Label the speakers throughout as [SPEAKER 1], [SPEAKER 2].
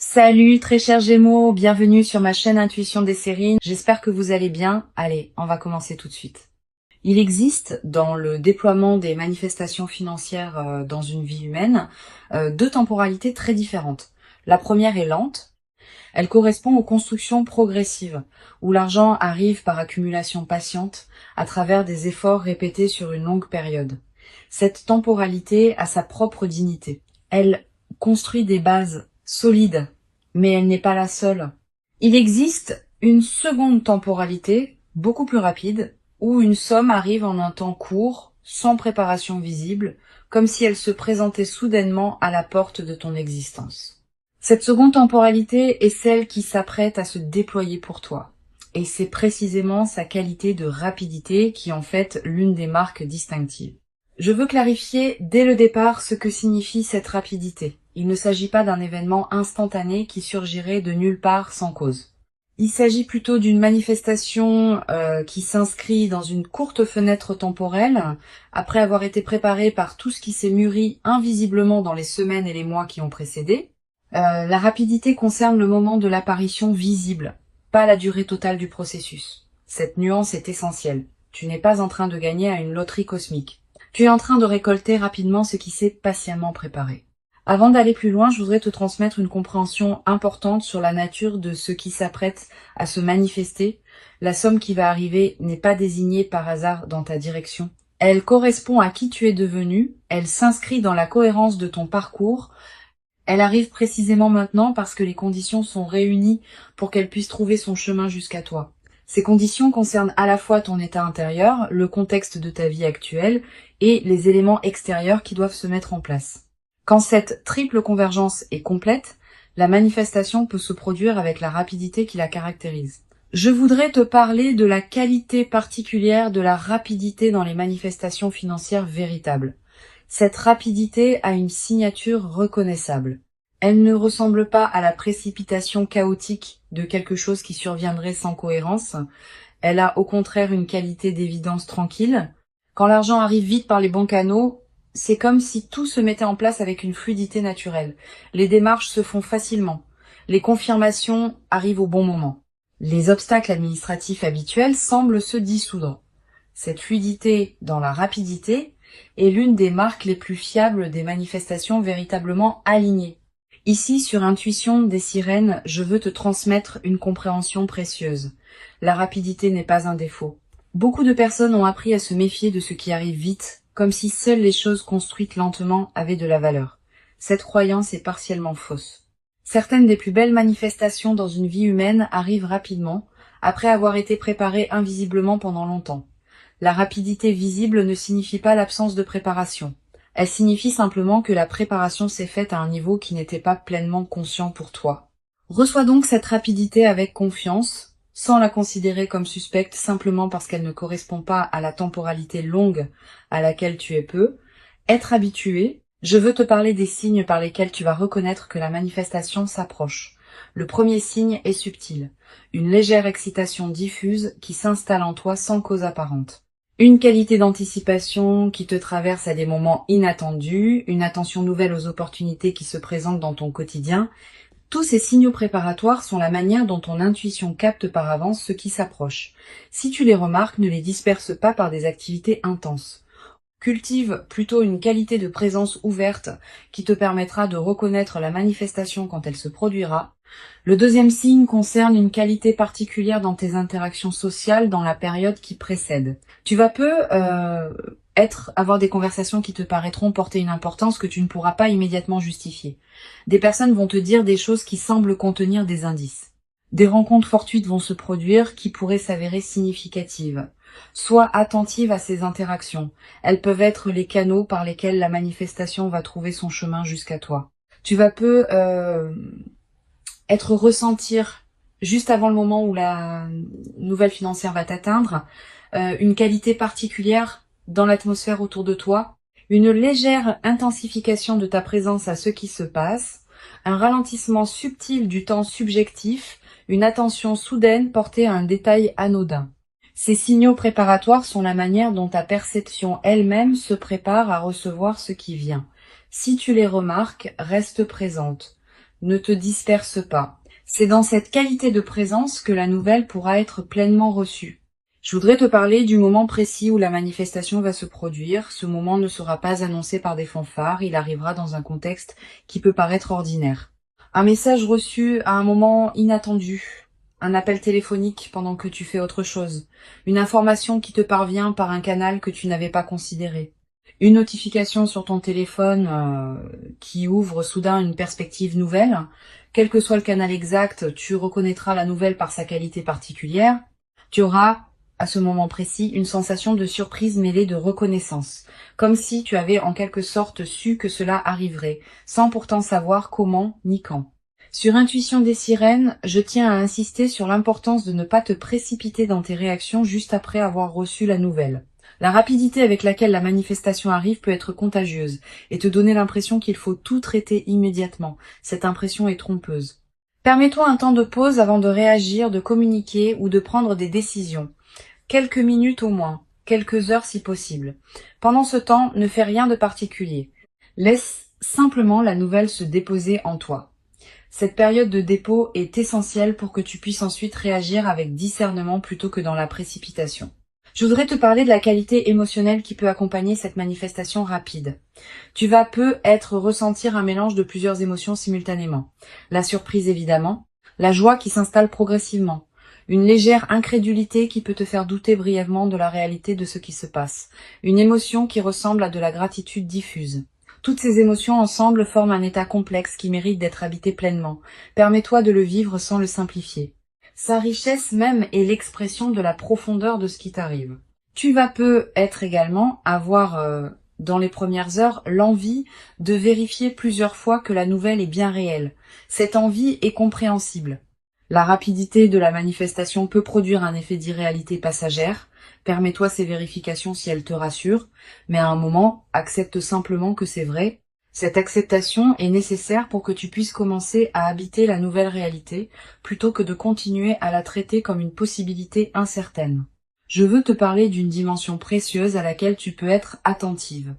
[SPEAKER 1] Salut très chers Gémeaux, bienvenue sur ma chaîne Intuition des séries. J'espère que vous allez bien. Allez, on va commencer tout de suite. Il existe dans le déploiement des manifestations financières dans une vie humaine deux temporalités très différentes. La première est lente. Elle correspond aux constructions progressives, où l'argent arrive par accumulation patiente à travers des efforts répétés sur une longue période. Cette temporalité a sa propre dignité. Elle construit des bases solides, mais elle n'est pas la seule. Il existe une seconde temporalité, beaucoup plus rapide, où une somme arrive en un temps court, sans préparation visible, comme si elle se présentait soudainement à la porte de ton existence. Cette seconde temporalité est celle qui s'apprête à se déployer pour toi. Et c'est précisément sa qualité de rapidité qui en fait l'une des marques distinctives. Je veux clarifier dès le départ ce que signifie cette rapidité. Il ne s'agit pas d'un événement instantané qui surgirait de nulle part sans cause. Il s'agit plutôt d'une manifestation qui s'inscrit dans une courte fenêtre temporelle, après avoir été préparée par tout ce qui s'est mûri invisiblement dans les semaines et les mois qui ont précédé. La rapidité concerne le moment de l'apparition visible, pas la durée totale du processus. Cette nuance est essentielle. Tu n'es pas en train de gagner à une loterie cosmique. Tu es en train de récolter rapidement ce qui s'est patiemment préparé. Avant d'aller plus loin, je voudrais te transmettre une compréhension importante sur la nature de ce qui s'apprête à se manifester. La somme qui va arriver n'est pas désignée par hasard dans ta direction. Elle correspond à qui tu es devenu, elle s'inscrit dans la cohérence de ton parcours. Elle arrive précisément maintenant parce que les conditions sont réunies pour qu'elle puisse trouver son chemin jusqu'à toi. Ces conditions concernent à la fois ton état intérieur, le contexte de ta vie actuelle et les éléments extérieurs qui doivent se mettre en place. Quand cette triple convergence est complète, la manifestation peut se produire avec la rapidité qui la caractérise. Je voudrais te parler de la qualité particulière de la rapidité dans les manifestations financières véritables. Cette rapidité a une signature reconnaissable. Elle ne ressemble pas à la précipitation chaotique de quelque chose qui surviendrait sans cohérence. Elle a au contraire une qualité d'évidence tranquille. Quand l'argent arrive vite par les bons canaux, c'est comme si tout se mettait en place avec une fluidité naturelle. Les démarches se font facilement. Les confirmations arrivent au bon moment. Les obstacles administratifs habituels semblent se dissoudre. Cette fluidité dans la rapidité est l'une des marques les plus fiables des manifestations véritablement alignées. Ici, sur Intuition des sirènes, je veux te transmettre une compréhension précieuse. La rapidité n'est pas un défaut. Beaucoup de personnes ont appris à se méfier de ce qui arrive vite, comme si seules les choses construites lentement avaient de la valeur. Cette croyance est partiellement fausse. Certaines des plus belles manifestations dans une vie humaine arrivent rapidement, après avoir été préparées invisiblement pendant longtemps. La rapidité visible ne signifie pas l'absence de préparation. Elle signifie simplement que la préparation s'est faite à un niveau qui n'était pas pleinement conscient pour toi. Reçois donc cette rapidité avec confiance, sans la considérer comme suspecte simplement parce qu'elle ne correspond pas à la temporalité longue à laquelle tu es peu. Être habitué, je veux te parler des signes par lesquels tu vas reconnaître que la manifestation s'approche. Le premier signe est subtil, une légère excitation diffuse qui s'installe en toi sans cause apparente. Une qualité d'anticipation qui te traverse à des moments inattendus, une attention nouvelle aux opportunités qui se présentent dans ton quotidien. Tous ces signaux préparatoires sont la manière dont ton intuition capte par avance ce qui s'approche. Si tu les remarques, ne les disperse pas par des activités intenses. Cultive plutôt une qualité de présence ouverte qui te permettra de reconnaître la manifestation quand elle se produira. Le deuxième signe concerne une qualité particulière dans tes interactions sociales dans la période qui précède. Tu vas avoir des conversations qui te paraîtront porter une importance que tu ne pourras pas immédiatement justifier. Des personnes vont te dire des choses qui semblent contenir des indices. Des rencontres fortuites vont se produire qui pourraient s'avérer significatives. Sois attentive à ces interactions. Elles peuvent être les canaux par lesquels la manifestation va trouver son chemin jusqu'à toi. Tu vas ressentir, juste avant le moment où la nouvelle financière va t'atteindre, une qualité particulière dans l'atmosphère autour de toi, une légère intensification de ta présence à ce qui se passe, un ralentissement subtil du temps subjectif, une attention soudaine portée à un détail anodin. Ces signaux préparatoires sont la manière dont ta perception elle-même se prépare à recevoir ce qui vient. Si tu les remarques, reste présente. Ne te disperse pas. C'est dans cette qualité de présence que la nouvelle pourra être pleinement reçue. Je voudrais te parler du moment précis où la manifestation va se produire. Ce moment ne sera pas annoncé par des fanfares, il arrivera dans un contexte qui peut paraître ordinaire. Un message reçu à un moment inattendu, un appel téléphonique pendant que tu fais autre chose, une information qui te parvient par un canal que tu n'avais pas considéré, une notification sur ton téléphone qui ouvre soudain une perspective nouvelle. Quel que soit le canal exact, tu reconnaîtras la nouvelle par sa qualité particulière. Tu auras à ce moment précis, une sensation de surprise mêlée de reconnaissance, comme si tu avais en quelque sorte su que cela arriverait, sans pourtant savoir comment ni quand. Sur Intuition des sirènes, je tiens à insister sur l'importance de ne pas te précipiter dans tes réactions juste après avoir reçu la nouvelle. La rapidité avec laquelle la manifestation arrive peut être contagieuse et te donner l'impression qu'il faut tout traiter immédiatement. Cette impression est trompeuse. Permets-toi un temps de pause avant de réagir, de communiquer ou de prendre des décisions. Quelques minutes au moins, quelques heures si possible. Pendant ce temps, ne fais rien de particulier. Laisse simplement la nouvelle se déposer en toi. Cette période de dépôt est essentielle pour que tu puisses ensuite réagir avec discernement plutôt que dans la précipitation. Je voudrais te parler de la qualité émotionnelle qui peut accompagner cette manifestation rapide. Tu vas ressentir un mélange de plusieurs émotions simultanément. La surprise évidemment, la joie qui s'installe progressivement, une légère incrédulité qui peut te faire douter brièvement de la réalité de ce qui se passe, une émotion qui ressemble à de la gratitude diffuse. Toutes ces émotions ensemble forment un état complexe qui mérite d'être habité pleinement. Permets-toi de le vivre sans le simplifier. Sa richesse même est l'expression de la profondeur de ce qui t'arrive. Tu vas peut-être également avoir dans les premières heures l'envie de vérifier plusieurs fois que la nouvelle est bien réelle. Cette envie est compréhensible. La rapidité de la manifestation peut produire un effet d'irréalité passagère. Permets-toi ces vérifications si elles te rassurent, mais à un moment, accepte simplement que c'est vrai. Cette acceptation est nécessaire pour que tu puisses commencer à habiter la nouvelle réalité, plutôt que de continuer à la traiter comme une possibilité incertaine. Je veux te parler d'une dimension précieuse à laquelle tu peux être attentive.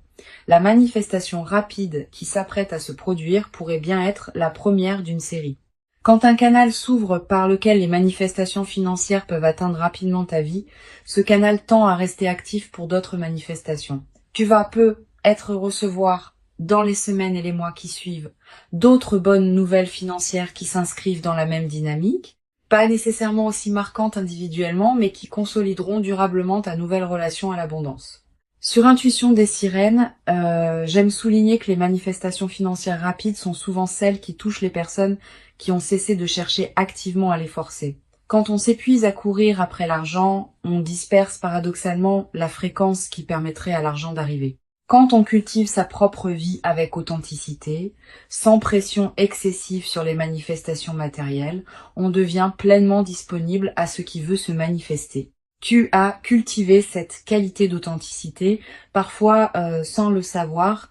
[SPEAKER 1] La manifestation rapide qui s'apprête à se produire pourrait bien être la première d'une série. Quand un canal s'ouvre par lequel les manifestations financières peuvent atteindre rapidement ta vie, ce canal tend à rester actif pour d'autres manifestations. Tu vas peut-être recevoir, dans les semaines et les mois qui suivent, d'autres bonnes nouvelles financières qui s'inscrivent dans la même dynamique, pas nécessairement aussi marquantes individuellement, mais qui consolideront durablement ta nouvelle relation à l'abondance. Sur Intuition des sirènes, j'aime souligner que les manifestations financières rapides sont souvent celles qui touchent les personnes qui ont cessé de chercher activement à les forcer. Quand on s'épuise à courir après l'argent, on disperse paradoxalement la fréquence qui permettrait à l'argent d'arriver. Quand on cultive sa propre vie avec authenticité, sans pression excessive sur les manifestations matérielles, on devient pleinement disponible à ce qui veut se manifester. Tu as cultivé cette qualité d'authenticité, parfois sans le savoir.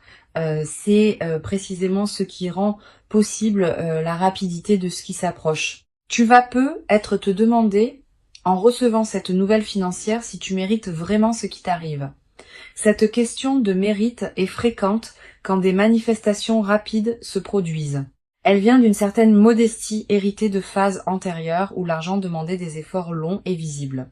[SPEAKER 1] C'est précisément ce qui rend possible la rapidité de ce qui s'approche. Tu vas peut-être te demander, en recevant cette nouvelle financière, si tu mérites vraiment ce qui t'arrive. Cette question de mérite est fréquente quand des manifestations rapides se produisent. Elle vient d'une certaine modestie héritée de phases antérieures où l'argent demandait des efforts longs et visibles.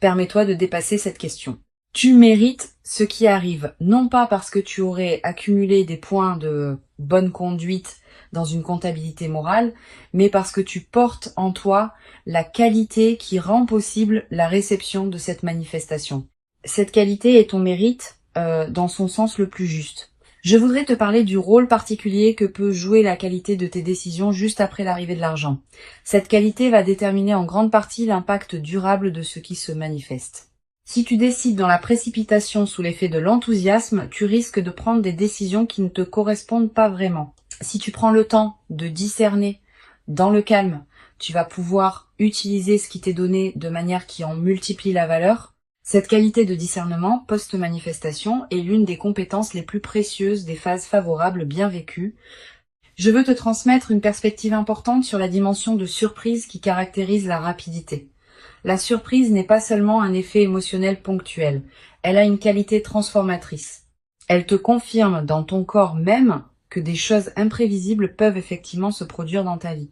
[SPEAKER 1] Permets-toi de dépasser cette question. Tu mérites ce qui arrive, non pas parce que tu aurais accumulé des points de bonne conduite dans une comptabilité morale, mais parce que tu portes en toi la qualité qui rend possible la réception de cette manifestation. Cette qualité est ton mérite dans son sens le plus juste. Je voudrais te parler du rôle particulier que peut jouer la qualité de tes décisions juste après l'arrivée de l'argent. Cette qualité va déterminer en grande partie l'impact durable de ce qui se manifeste. Si tu décides dans la précipitation sous l'effet de l'enthousiasme, tu risques de prendre des décisions qui ne te correspondent pas vraiment. Si tu prends le temps de discerner dans le calme, tu vas pouvoir utiliser ce qui t'est donné de manière qui en multiplie la valeur. Cette qualité de discernement post-manifestation est l'une des compétences les plus précieuses des phases favorables bien vécues. Je veux te transmettre une perspective importante sur la dimension de surprise qui caractérise la rapidité. La surprise n'est pas seulement un effet émotionnel ponctuel, elle a une qualité transformatrice. Elle te confirme dans ton corps même que des choses imprévisibles peuvent effectivement se produire dans ta vie.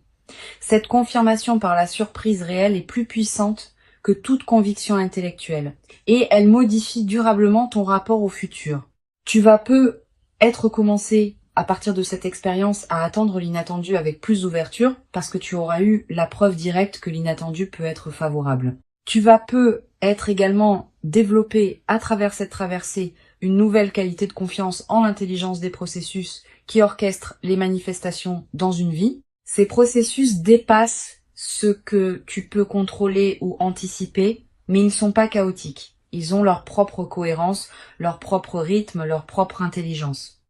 [SPEAKER 1] Cette confirmation par la surprise réelle est plus puissante que toute conviction intellectuelle, et elle modifie durablement ton rapport au futur. Tu vas peu être commencé à partir de cette expérience à attendre l'inattendu avec plus d'ouverture, parce que tu auras eu la preuve directe que l'inattendu peut être favorable. Tu vas peu être également développé à travers cette traversée une nouvelle qualité de confiance en l'intelligence des processus qui orchestrent les manifestations dans une vie. Ces processus dépassent ce que tu peux contrôler ou anticiper, mais ils ne sont pas chaotiques. Ils ont leur propre cohérence, leur propre rythme, leur propre intelligence.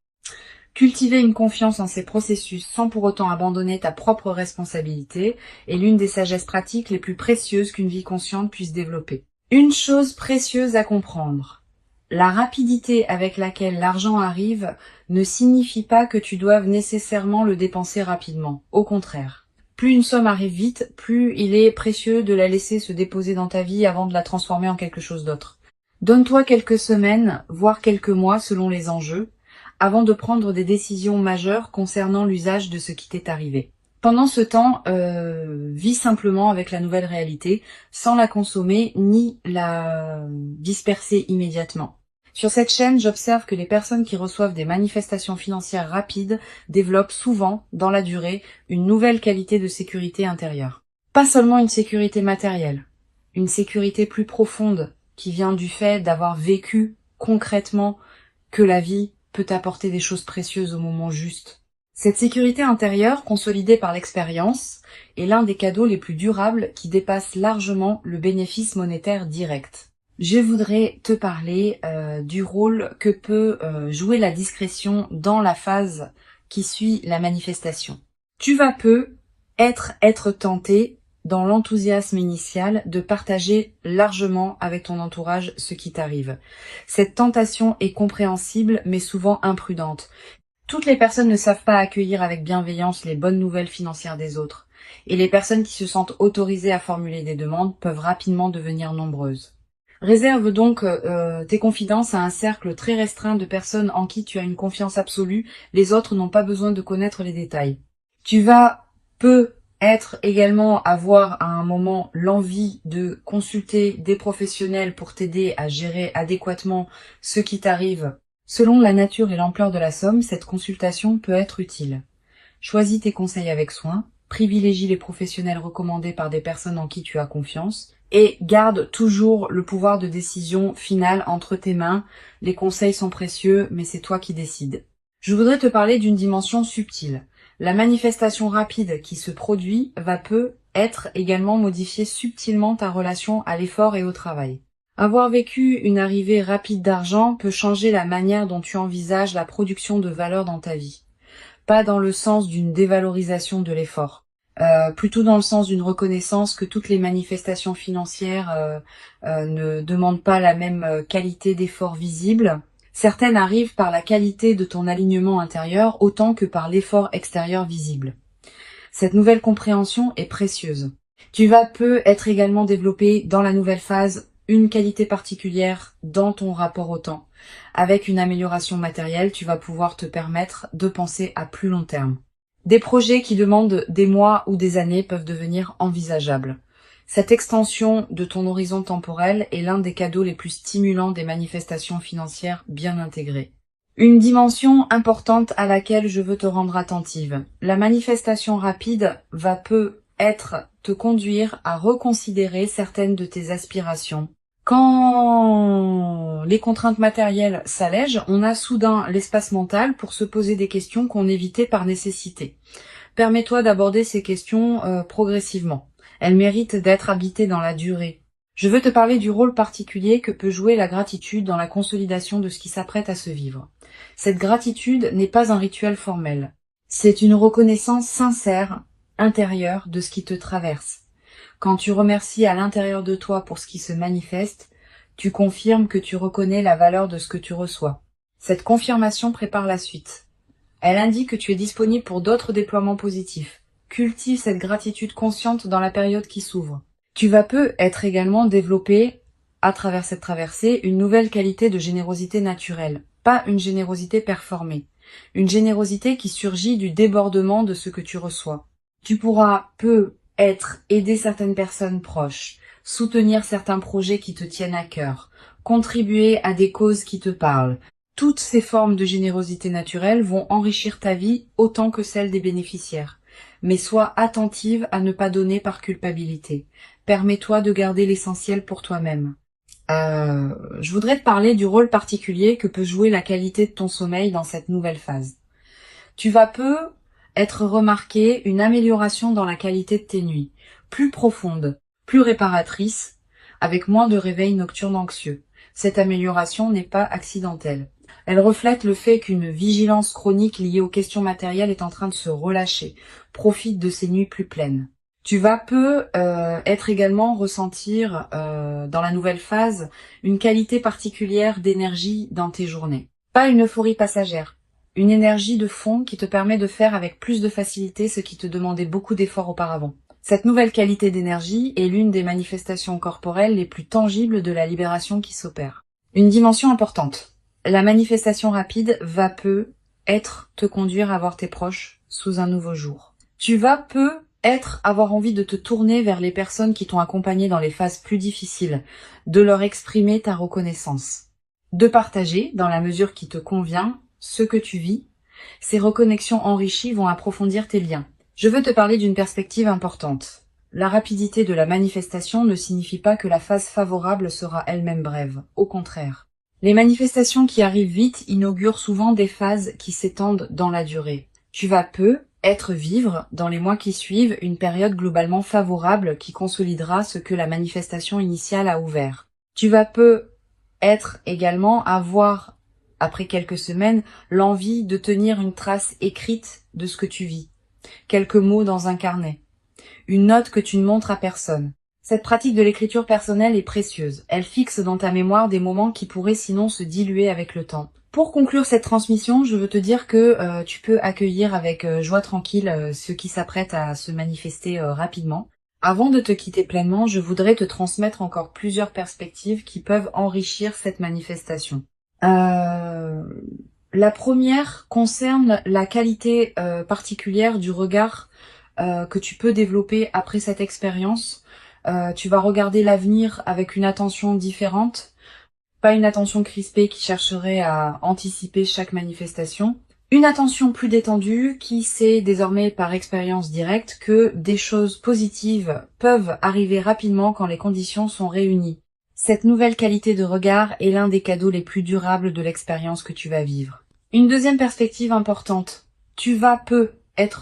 [SPEAKER 1] Cultiver une confiance en ces processus sans pour autant abandonner ta propre responsabilité est l'une des sagesses pratiques les plus précieuses qu'une vie consciente puisse développer. Une chose précieuse à comprendre. La rapidité avec laquelle l'argent arrive ne signifie pas que tu doives nécessairement le dépenser rapidement. Au contraire. Plus une somme arrive vite, plus il est précieux de la laisser se déposer dans ta vie avant de la transformer en quelque chose d'autre. Donne-toi quelques semaines, voire quelques mois selon les enjeux, avant de prendre des décisions majeures concernant l'usage de ce qui t'est arrivé. Pendant ce temps, vis simplement avec la nouvelle réalité, sans la consommer ni la disperser immédiatement. Sur cette chaîne, j'observe que les personnes qui reçoivent des manifestations financières rapides développent souvent, dans la durée, une nouvelle qualité de sécurité intérieure. Pas seulement une sécurité matérielle, une sécurité plus profonde qui vient du fait d'avoir vécu concrètement que la vie peut apporter des choses précieuses au moment juste. Cette sécurité intérieure, consolidée par l'expérience, est l'un des cadeaux les plus durables qui dépasse largement le bénéfice monétaire direct. Je voudrais te parler du rôle que peut jouer la discrétion dans la phase qui suit la manifestation. Tu vas peu être tenté, dans l'enthousiasme initial, de partager largement avec ton entourage ce qui t'arrive. Cette tentation est compréhensible, mais souvent imprudente. Toutes les personnes ne savent pas accueillir avec bienveillance les bonnes nouvelles financières des autres, et les personnes qui se sentent autorisées à formuler des demandes peuvent rapidement devenir nombreuses. Réserve donc tes confidences à un cercle très restreint de personnes en qui tu as une confiance absolue, les autres n'ont pas besoin de connaître les détails. Tu vas peu être également avoir à un moment l'envie de consulter des professionnels pour t'aider à gérer adéquatement ce qui t'arrive. Selon la nature et l'ampleur de la somme, cette consultation peut être utile. Choisis tes conseils avec soin, privilégie les professionnels recommandés par des personnes en qui tu as confiance et garde toujours le pouvoir de décision finale entre tes mains. Les conseils sont précieux, mais c'est toi qui décides. Je voudrais te parler d'une dimension subtile. La manifestation rapide qui se produit va peu être également modifier subtilement ta relation à l'effort et au travail. Avoir vécu une arrivée rapide d'argent peut changer la manière dont tu envisages la production de valeur dans ta vie. Pas dans le sens d'une dévalorisation de l'effort, plutôt dans le sens d'une reconnaissance que toutes les manifestations financières ne demandent pas la même qualité d'effort visible. Certaines arrivent par la qualité de ton alignement intérieur autant que par l'effort extérieur visible. Cette nouvelle compréhension est précieuse. Tu vas peu être également développé dans la nouvelle phase une qualité particulière dans ton rapport au temps. Avec une amélioration matérielle, tu vas pouvoir te permettre de penser à plus long terme. Des projets qui demandent des mois ou des années peuvent devenir envisageables. Cette extension de ton horizon temporel est l'un des cadeaux les plus stimulants des manifestations financières bien intégrées. Une dimension importante à laquelle je veux te rendre attentive. La manifestation rapide va peu être te conduire à reconsidérer certaines de tes aspirations. Quand les contraintes matérielles s'allègent, on a soudain l'espace mental pour se poser des questions qu'on évitait par nécessité. Permets-toi d'aborder ces questions progressivement. Elles méritent d'être habitées dans la durée. Je veux te parler du rôle particulier que peut jouer la gratitude dans la consolidation de ce qui s'apprête à se vivre. Cette gratitude n'est pas un rituel formel. C'est une reconnaissance sincère, intérieure, de ce qui te traverse. Quand tu remercies à l'intérieur de toi pour ce qui se manifeste, tu confirmes que tu reconnais la valeur de ce que tu reçois. Cette confirmation prépare la suite. Elle indique que tu es disponible pour d'autres déploiements positifs. Cultive cette gratitude consciente dans la période qui s'ouvre. Tu vas peu être également développé, à travers cette traversée, une nouvelle qualité de générosité naturelle, pas une générosité performée. Une générosité qui surgit du débordement de ce que tu reçois. Tu pourras aider certaines personnes proches, soutenir certains projets qui te tiennent à cœur, contribuer à des causes qui te parlent. Toutes ces formes de générosité naturelle vont enrichir ta vie autant que celle des bénéficiaires. Mais sois attentive à ne pas donner par culpabilité. Permets-toi de garder l'essentiel pour toi-même. Je voudrais te parler du rôle particulier que peut jouer la qualité de ton sommeil dans cette nouvelle phase. Tu vas être remarqué une amélioration dans la qualité de tes nuits, plus profonde, plus réparatrice, avec moins de réveils nocturnes anxieux. Cette amélioration n'est pas accidentelle. Elle reflète le fait qu'une vigilance chronique liée aux questions matérielles est en train de se relâcher. Profite de ces nuits plus pleines. Tu vas être également ressentir dans la nouvelle phase une qualité particulière d'énergie dans tes journées. Pas une euphorie passagère, une énergie de fond qui te permet de faire avec plus de facilité ce qui te demandait beaucoup d'efforts auparavant. Cette nouvelle qualité d'énergie est l'une des manifestations corporelles les plus tangibles de la libération qui s'opère. Une dimension importante. La manifestation rapide va te conduire à voir tes proches sous un nouveau jour. Tu vas avoir envie de te tourner vers les personnes qui t'ont accompagné dans les phases plus difficiles, de leur exprimer ta reconnaissance, de partager, dans la mesure qui te convient, ce que tu vis. Ces reconnexions enrichies vont approfondir tes liens. Je veux te parler d'une perspective importante. La rapidité de la manifestation ne signifie pas que la phase favorable sera elle-même brève. Au contraire. Les manifestations qui arrivent vite inaugurent souvent des phases qui s'étendent dans la durée. Tu vas vivre, dans les mois qui suivent, une période globalement favorable qui consolidera ce que la manifestation initiale a ouvert. Tu vas avoir, après quelques semaines, l'envie de tenir une trace écrite de ce que tu vis. Quelques mots dans un carnet. Une note que tu ne montres à personne. Cette pratique de l'écriture personnelle est précieuse. Elle fixe dans ta mémoire des moments qui pourraient sinon se diluer avec le temps. Pour conclure cette transmission, je veux te dire que tu peux accueillir avec joie tranquille ceux qui s'apprêtent à se manifester rapidement. Avant de te quitter pleinement, je voudrais te transmettre encore plusieurs perspectives qui peuvent enrichir cette manifestation. La première concerne la qualité particulière du regard que tu peux développer après cette expérience. Tu vas regarder l'avenir avec une attention différente, pas une attention crispée qui chercherait à anticiper chaque manifestation, une attention plus détendue qui sait désormais par expérience directe que des choses positives peuvent arriver rapidement quand les conditions sont réunies. Cette nouvelle qualité de regard est l'un des cadeaux les plus durables de l'expérience que tu vas vivre. Une deuxième perspective importante, tu vas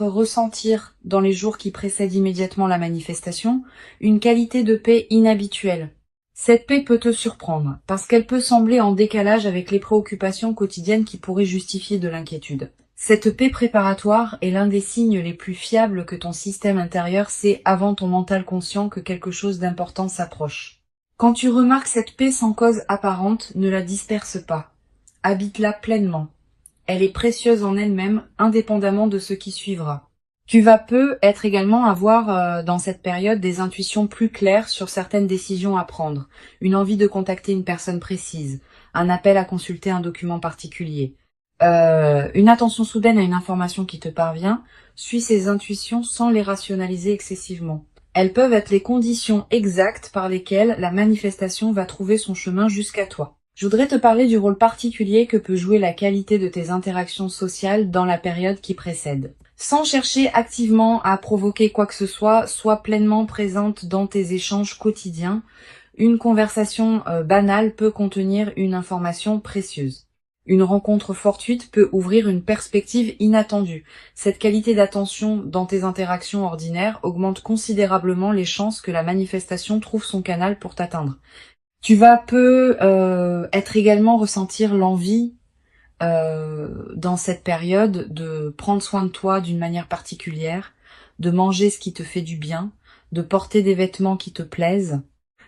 [SPEAKER 1] ressentir dans les jours qui précèdent immédiatement la manifestation une qualité de paix inhabituelle. Cette paix peut te surprendre parce qu'elle peut sembler en décalage avec les préoccupations quotidiennes qui pourraient justifier de l'inquiétude. Cette paix préparatoire est l'un des signes les plus fiables que ton système intérieur sait avant ton mental conscient que quelque chose d'important s'approche. Quand tu remarques cette paix sans cause apparente, ne la disperse pas. Habite-la pleinement. Elle est précieuse en elle-même, indépendamment de ce qui suivra. Tu vas également avoir dans cette période des intuitions plus claires sur certaines décisions à prendre, une envie de contacter une personne précise, un appel à consulter un document particulier. Une attention soudaine à une information qui te parvient, suis ces intuitions sans les rationaliser excessivement. Elles peuvent être les conditions exactes par lesquelles la manifestation va trouver son chemin jusqu'à toi. Je voudrais te parler du rôle particulier que peut jouer la qualité de tes interactions sociales dans la période qui précède. Sans chercher activement à provoquer quoi que ce soit, sois pleinement présente dans tes échanges quotidiens. Une conversation banale peut contenir une information précieuse. Une rencontre fortuite peut ouvrir une perspective inattendue. Cette qualité d'attention dans tes interactions ordinaires augmente considérablement les chances que la manifestation trouve son canal pour t'atteindre. Tu vas également ressentir l'envie dans cette période de prendre soin de toi d'une manière particulière, de manger ce qui te fait du bien, de porter des vêtements qui te plaisent,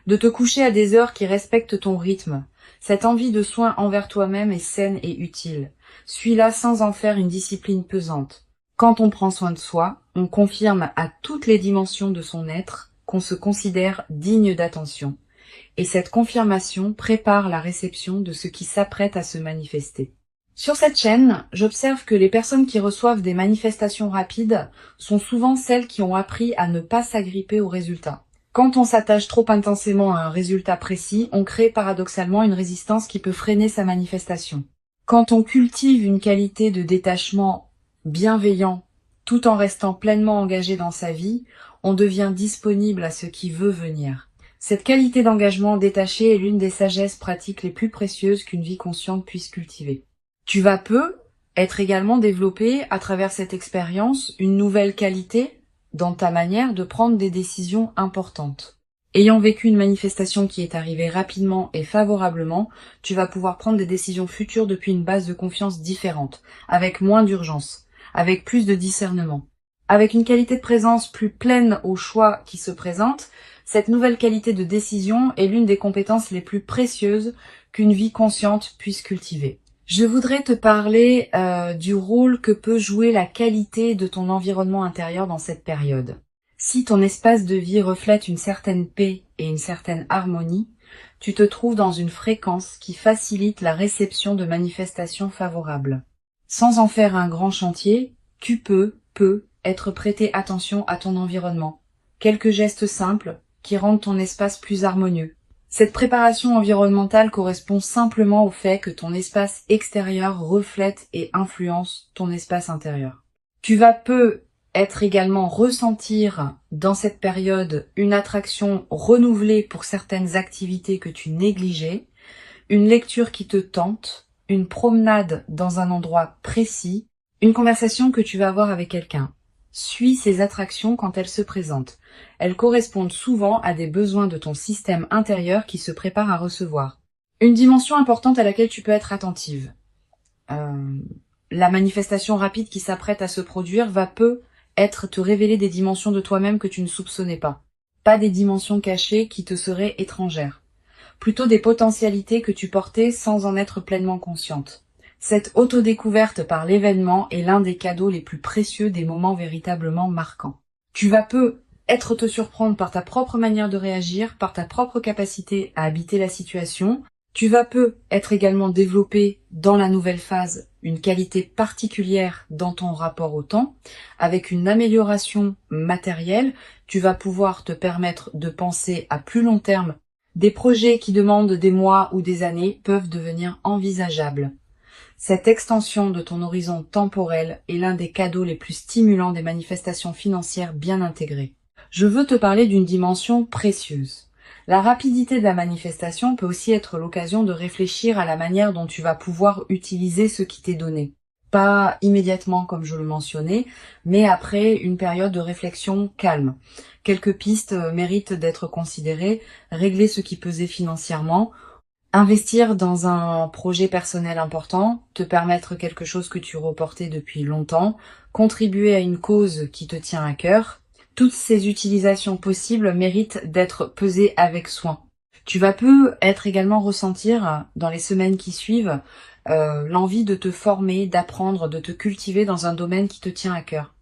[SPEAKER 1] de te coucher à des heures qui respectent ton rythme. Cette envie de soin envers toi-même est saine et utile. Suis-la sans en faire une discipline pesante. Quand on prend soin de soi, on confirme à toutes les dimensions de son être qu'on se considère digne d'attention. Et cette confirmation prépare la réception de ce qui s'apprête à se manifester. Sur cette chaîne, j'observe que les personnes qui reçoivent des manifestations rapides sont souvent celles qui ont appris à ne pas s'agripper aux résultats. Quand on s'attache trop intensément à un résultat précis, on crée paradoxalement une résistance qui peut freiner sa manifestation. Quand on cultive une qualité de détachement bienveillant tout en restant pleinement engagé dans sa vie, on devient disponible à ce qui veut venir. Cette qualité d'engagement détaché est l'une des sagesses pratiques les plus précieuses qu'une vie consciente puisse cultiver. Tu vas être également développé à travers cette expérience une nouvelle qualité dans ta manière de prendre des décisions importantes. Ayant vécu une manifestation qui est arrivée rapidement et favorablement, tu vas pouvoir prendre des décisions futures depuis une base de confiance différente, avec moins d'urgence, avec plus de discernement. Avec une qualité de présence plus pleine aux choix qui se présentent, cette nouvelle qualité de décision est l'une des compétences les plus précieuses qu'une vie consciente puisse cultiver. Je voudrais te parler du rôle que peut jouer la qualité de ton environnement intérieur dans cette période. Si ton espace de vie reflète une certaine paix et une certaine harmonie, tu te trouves dans une fréquence qui facilite la réception de manifestations favorables. Sans en faire un grand chantier, tu peux être prêter attention à ton environnement. Quelques gestes simples qui rendent ton espace plus harmonieux. Cette préparation environnementale correspond simplement au fait que ton espace extérieur reflète et influence ton espace intérieur. Tu vas être également ressentir dans cette période une attraction renouvelée pour certaines activités que tu négligeais, une lecture qui te tente, une promenade dans un endroit précis, une conversation que tu vas avoir avec quelqu'un. Suis ces attractions quand elles se présentent. Elles correspondent souvent à des besoins de ton système intérieur qui se prépare à recevoir. Une dimension importante à laquelle tu peux être attentive. La manifestation rapide qui s'apprête à se produire va te révéler des dimensions de toi-même que tu ne soupçonnais pas. Pas des dimensions cachées qui te seraient étrangères. Plutôt des potentialités que tu portais sans en être pleinement consciente. Cette autodécouverte par l'événement est l'un des cadeaux les plus précieux des moments véritablement marquants. Tu vas être te surprendre par ta propre manière de réagir, par ta propre capacité à habiter la situation. Tu vas être également développé dans la nouvelle phase une qualité particulière dans ton rapport au temps. Avec une amélioration matérielle, tu vas pouvoir te permettre de penser à plus long terme. Des projets qui demandent des mois ou des années peuvent devenir envisageables. Cette extension de ton horizon temporel est l'un des cadeaux les plus stimulants des manifestations financières bien intégrées. Je veux te parler d'une dimension précieuse. La rapidité de la manifestation peut aussi être l'occasion de réfléchir à la manière dont tu vas pouvoir utiliser ce qui t'est donné. Pas immédiatement comme je le mentionnais, mais après une période de réflexion calme. Quelques pistes méritent d'être considérées, régler ce qui pesait financièrement, investir dans un projet personnel important, te permettre quelque chose que tu reportais depuis longtemps, contribuer à une cause qui te tient à cœur. Toutes ces utilisations possibles méritent d'être pesées avec soin. Tu vas être également ressentir dans les semaines qui suivent l'envie de te former, d'apprendre, de te cultiver dans un domaine qui te tient à cœur.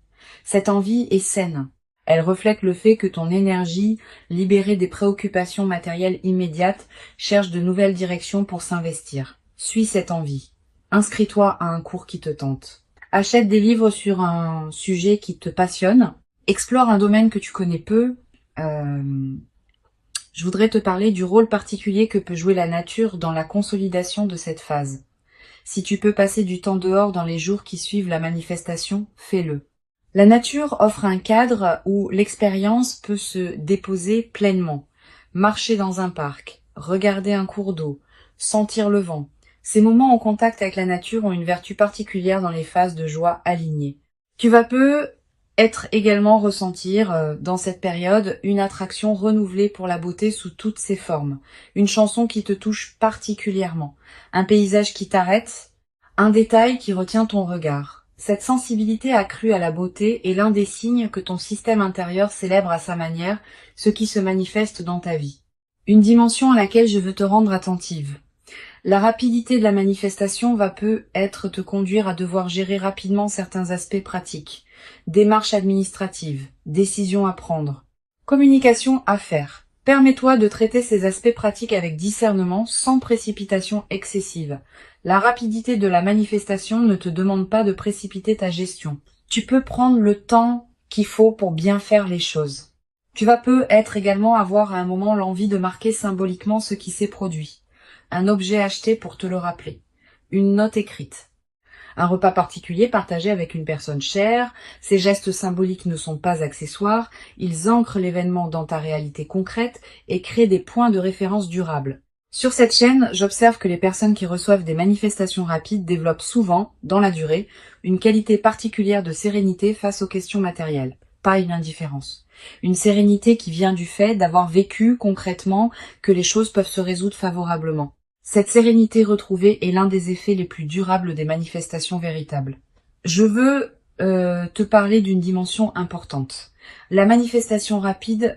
[SPEAKER 1] Cette envie est saine. Elle reflète le fait que ton énergie, libérée des préoccupations matérielles immédiates, cherche de nouvelles directions pour s'investir. Suis cette envie. Inscris-toi à un cours qui te tente. Achète des livres sur un sujet qui te passionne. Explore un domaine que tu connais peu. Je voudrais te parler du rôle particulier que peut jouer la nature dans la consolidation de cette phase. Si tu peux passer du temps dehors dans les jours qui suivent la manifestation, fais-le. La nature offre un cadre où l'expérience peut se déposer pleinement. Marcher dans un parc, regarder un cours d'eau, sentir le vent. Ces moments en contact avec la nature ont une vertu particulière dans les phases de joie alignées. Tu vas être également ressentir dans cette période une attraction renouvelée pour la beauté sous toutes ses formes. Une chanson qui te touche particulièrement. Un paysage qui t'arrête. Un détail qui retient ton regard. Cette sensibilité accrue à la beauté est l'un des signes que ton système intérieur célèbre à sa manière ce qui se manifeste dans ta vie. Une dimension à laquelle je veux te rendre attentive. La rapidité de la manifestation va être te conduire à devoir gérer rapidement certains aspects pratiques. Démarches administratives, décisions à prendre, communication à faire. Permets-toi de traiter ces aspects pratiques avec discernement, sans précipitation excessive. La rapidité de la manifestation ne te demande pas de précipiter ta gestion. Tu peux prendre le temps qu'il faut pour bien faire les choses. Tu vas peut-être également avoir à un moment l'envie de marquer symboliquement ce qui s'est produit. Un objet acheté pour te le rappeler. Une note écrite. Un repas particulier partagé avec une personne chère. Ces gestes symboliques ne sont pas accessoires, ils ancrent l'événement dans ta réalité concrète et créent des points de référence durables. Sur cette chaîne, j'observe que les personnes qui reçoivent des manifestations rapides développent souvent, dans la durée, une qualité particulière de sérénité face aux questions matérielles, pas une indifférence. Une sérénité qui vient du fait d'avoir vécu concrètement que les choses peuvent se résoudre favorablement. Cette sérénité retrouvée est l'un des effets les plus durables des manifestations véritables. Je veux te parler d'une dimension importante. La manifestation rapide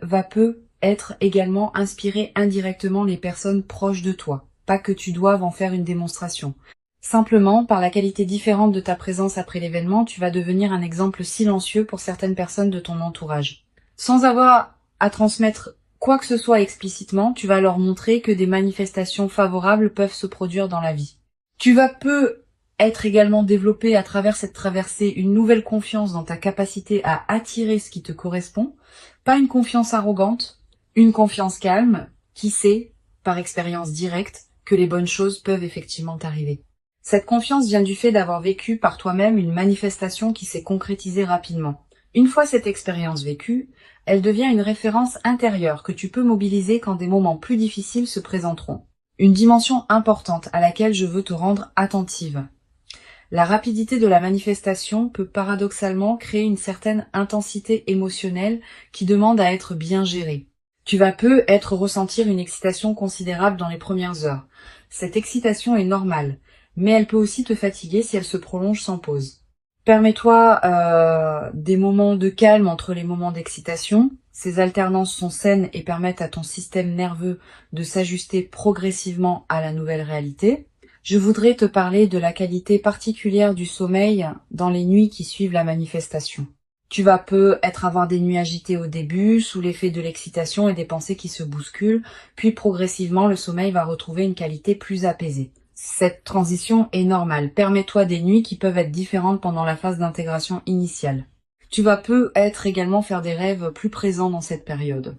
[SPEAKER 1] être également inspirer indirectement les personnes proches de toi. Pas que tu doives en faire une démonstration. Simplement, par la qualité différente de ta présence après l'événement, tu vas devenir un exemple silencieux pour certaines personnes de ton entourage. Sans avoir à transmettre quoi que ce soit explicitement, tu vas leur montrer que des manifestations favorables peuvent se produire dans la vie. Tu vas être également développé à travers cette traversée une nouvelle confiance dans ta capacité à attirer ce qui te correspond, pas une confiance arrogante, une confiance calme, qui sait, par expérience directe, que les bonnes choses peuvent effectivement t'arriver. Cette confiance vient du fait d'avoir vécu par toi-même une manifestation qui s'est concrétisée rapidement. Une fois cette expérience vécue, elle devient une référence intérieure que tu peux mobiliser quand des moments plus difficiles se présenteront. Une dimension importante à laquelle je veux te rendre attentive. La rapidité de la manifestation peut paradoxalement créer une certaine intensité émotionnelle qui demande à être bien gérée. Tu vas ressentir une excitation considérable dans les premières heures. Cette excitation est normale, mais elle peut aussi te fatiguer si elle se prolonge sans pause. Permets-toi des moments de calme entre les moments d'excitation. Ces alternances sont saines et permettent à ton système nerveux de s'ajuster progressivement à la nouvelle réalité. Je voudrais te parler de la qualité particulière du sommeil dans les nuits qui suivent la manifestation. Tu vas avoir des nuits agitées au début, sous l'effet de l'excitation et des pensées qui se bousculent, puis progressivement le sommeil va retrouver une qualité plus apaisée. Cette transition est normale. Permets-toi des nuits qui peuvent être différentes pendant la phase d'intégration initiale. Tu vas également faire des rêves plus présents dans cette période.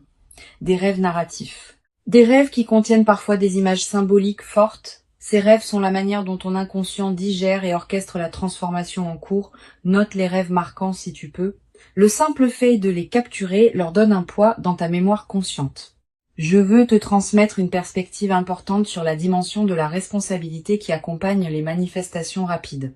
[SPEAKER 1] Des rêves narratifs. Des rêves qui contiennent parfois des images symboliques fortes. Ces rêves sont la manière dont ton inconscient digère et orchestre la transformation en cours. Note les rêves marquants si tu peux. Le simple fait de les capturer leur donne un poids dans ta mémoire consciente. Je veux te transmettre une perspective importante sur la dimension de la responsabilité qui accompagne les manifestations rapides.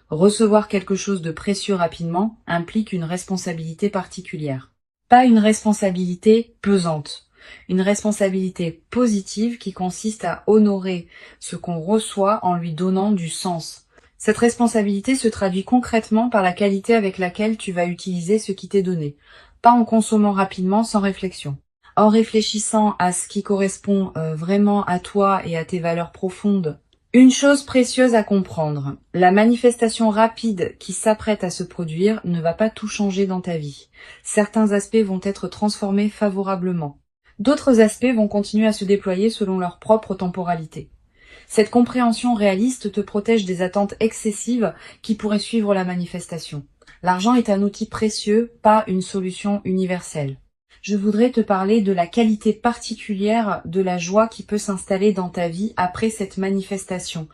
[SPEAKER 1] Recevoir quelque chose de précieux rapidement implique une responsabilité particulière. Pas une responsabilité pesante, une responsabilité positive qui consiste à honorer ce qu'on reçoit en lui donnant du sens. Cette responsabilité se traduit concrètement par la qualité avec laquelle tu vas utiliser ce qui t'est donné, pas en consommant rapidement sans réflexion. En réfléchissant à ce qui correspond vraiment à toi et à tes valeurs profondes. Une chose précieuse à comprendre, la manifestation rapide qui s'apprête à se produire ne va pas tout changer dans ta vie. Certains aspects vont être transformés favorablement. D'autres aspects vont continuer à se déployer selon leur propre temporalité. Cette compréhension réaliste te protège des attentes excessives qui pourraient suivre la manifestation. L'argent est un outil précieux, pas une solution universelle. Je voudrais te parler de la qualité particulière de la joie qui peut s'installer dans ta vie après cette manifestation.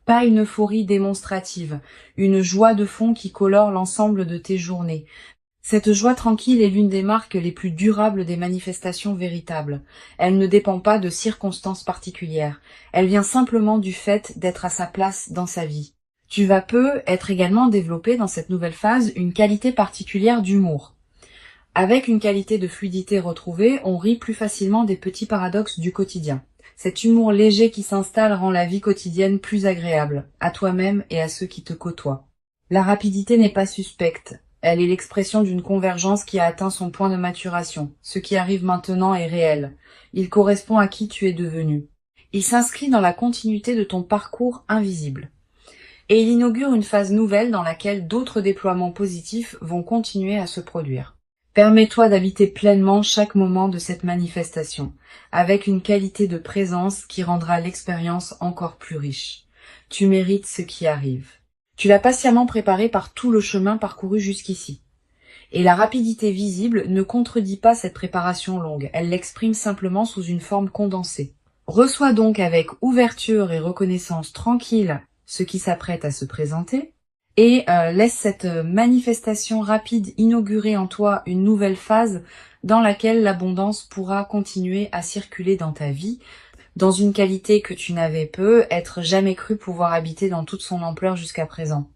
[SPEAKER 1] Pas une euphorie démonstrative, une joie de fond qui colore l'ensemble de tes journées. Cette joie tranquille est l'une des marques les plus durables des manifestations véritables. Elle ne dépend pas de circonstances particulières. Elle vient simplement du fait d'être à sa place dans sa vie. Tu vas être également développé dans cette nouvelle phase une qualité particulière d'humour. Avec une qualité de fluidité retrouvée, on rit plus facilement des petits paradoxes du quotidien. Cet humour léger qui s'installe rend la vie quotidienne plus agréable, à toi-même et à ceux qui te côtoient. La rapidité n'est pas suspecte. Elle est l'expression d'une convergence qui a atteint son point de maturation. Ce qui arrive maintenant est réel. Il correspond à qui tu es devenu. Il s'inscrit dans la continuité de ton parcours invisible. Et il inaugure une phase nouvelle dans laquelle d'autres déploiements positifs vont continuer à se produire. Permets-toi d'habiter pleinement chaque moment de cette manifestation, avec une qualité de présence qui rendra l'expérience encore plus riche. Tu mérites ce qui arrive. Tu l'as patiemment préparé par tout le chemin parcouru jusqu'ici. Et la rapidité visible ne contredit pas cette préparation longue, elle l'exprime simplement sous une forme condensée. Reçois donc avec ouverture et reconnaissance tranquille ce qui s'apprête à se présenter, et laisse cette manifestation rapide inaugurer en toi une nouvelle phase dans laquelle l'abondance pourra continuer à circuler dans ta vie, dans une qualité que tu n'avais peut-être jamais cru pouvoir habiter dans toute son ampleur jusqu'à présent.